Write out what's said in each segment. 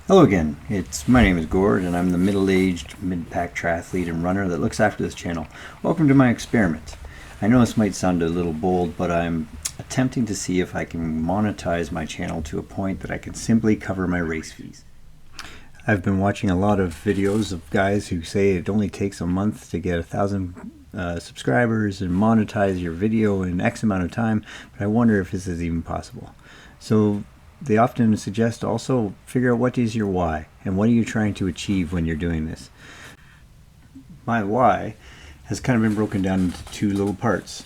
Hello again, my name is Gord and I'm the middle-aged mid-pack triathlete and runner that looks after this channel. Welcome to my experiment. I know this might sound a little bold, but I'm attempting to see if I can monetize my channel to a point that I can simply cover my race fees. I've been watching a lot of videos of guys who say it only takes a month to get 1,000 subscribers and monetize your video in X amount of time, but I wonder if this is even possible. So they often suggest also figure out what is your why and what are you trying to achieve when you're doing this. My why has kind of been broken down into two little parts.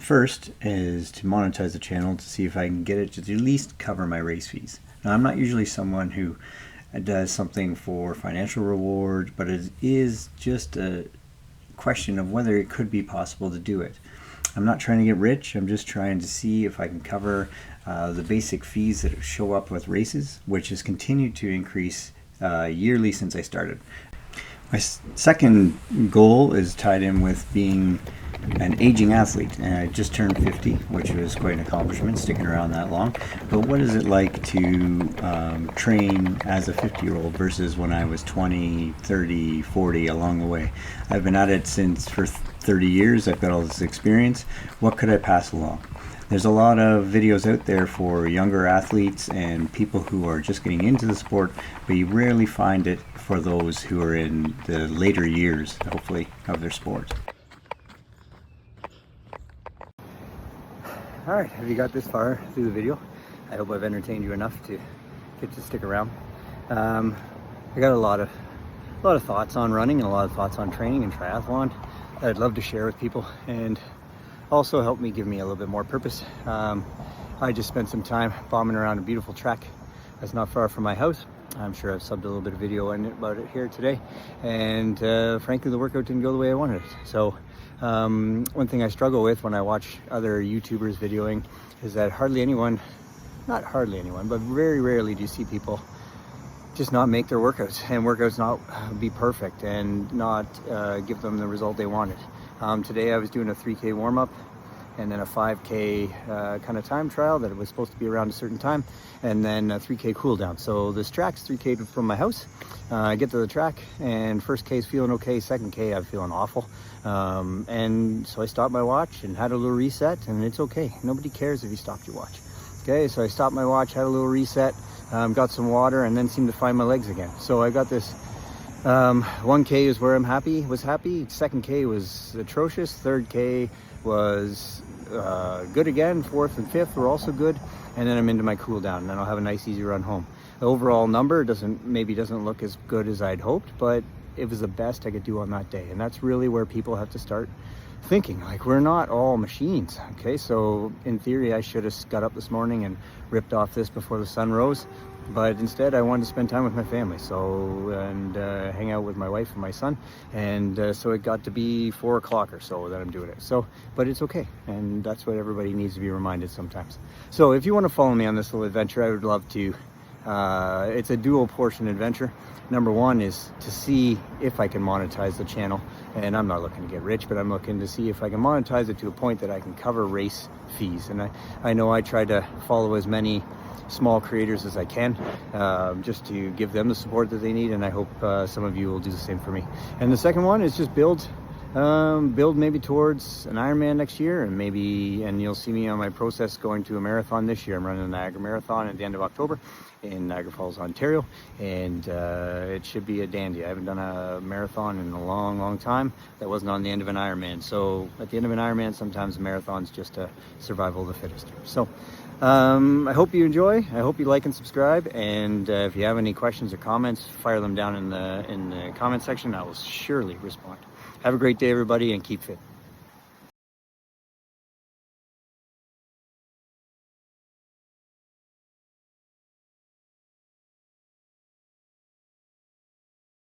First is to monetize the channel to see if I can get it to at least cover my race fees. Now, I'm not usually someone who does something for financial reward, but it is just a question of whether it could be possible to do it. I'm not trying to get rich, I'm just trying to see if I can cover the basic fees that show up with races, which has continued to increase yearly since I started. My second goal is tied in with being an aging athlete, and I just turned 50, which was quite an accomplishment, sticking around that long. But what is it like to train as a 50-year-old versus when I was 20, 30, 40 along the way? I've been at it for 30 years, I've got all this experience. What could I pass along? There's a lot of videos out there for younger athletes and people who are just getting into the sport, but you rarely find it for those who are in the later years, hopefully, of their sport. Alright, have you got this far through the video? I hope I've entertained you enough to get to stick around. I got a lot of thoughts on running and a lot of thoughts on training and triathlon that I'd love to share with people, and also help give me a little bit more purpose. I just spent some time bombing around a beautiful track that's not far from my house. I'm sure I've subbed a little bit of video about it here today, and frankly the workout didn't go the way I wanted it. So one thing I struggle with when I watch other YouTubers videoing is that not hardly anyone, but very rarely do you see people just not make their workouts, and workouts not be perfect and not give them the result they wanted. Today I was doing a 3K warm-up and then a 5K kind of time trial that it was supposed to be around a certain time, and then a 3K cool down. So this track's 3K from my house. I get to the track and first K is feeling okay, second K I'm feeling awful. And so I stopped my watch and had a little reset, and it's okay. Nobody cares if you stopped your watch. Okay, so I stopped my watch, had a little reset, got some water, and then seemed to find my legs again. So I got this 1K is where was happy. Second K was atrocious. Third K was good again. Fourth and fifth were also good. And then I'm into my cool down, and then I'll have a nice easy run home. The overall number doesn't look as good as I'd hoped, but it was the best I could do on that day. And that's really where people have to start thinking, like, we're not all machines. Okay, so in theory I should have got up this morning and ripped off this before the sun rose, but instead I wanted to spend time with my family, and hang out with my wife and my son, and so it got to be 4 o'clock or so that I'm doing it. So, but it's okay, and that's what everybody needs to be reminded sometimes. So if you want to follow me on this little adventure, I would love to. It's a dual portion adventure. Number one is to see if I can monetize the channel, and I'm not looking to get rich, but I'm looking to see if I can monetize it to a point that I can cover race fees. And I know I try to follow as many small creators as I can, just to give them the support that they need, and I hope some of you will do the same for me. And the second one is just build maybe towards an Ironman next year, and you'll see me on my process going to a marathon this year. I'm running the Niagara Marathon at the end of October in Niagara Falls, Ontario, and it should be a dandy. I haven't done a marathon in a long time that wasn't on the end of an Ironman. So at the end of an Ironman, sometimes a marathon's just a survival of the fittest. So I hope you enjoy. I hope you like and subscribe, and if you have any questions or comments, fire them down in the comment section. I will surely respond. Have a great day, everybody, and keep fit.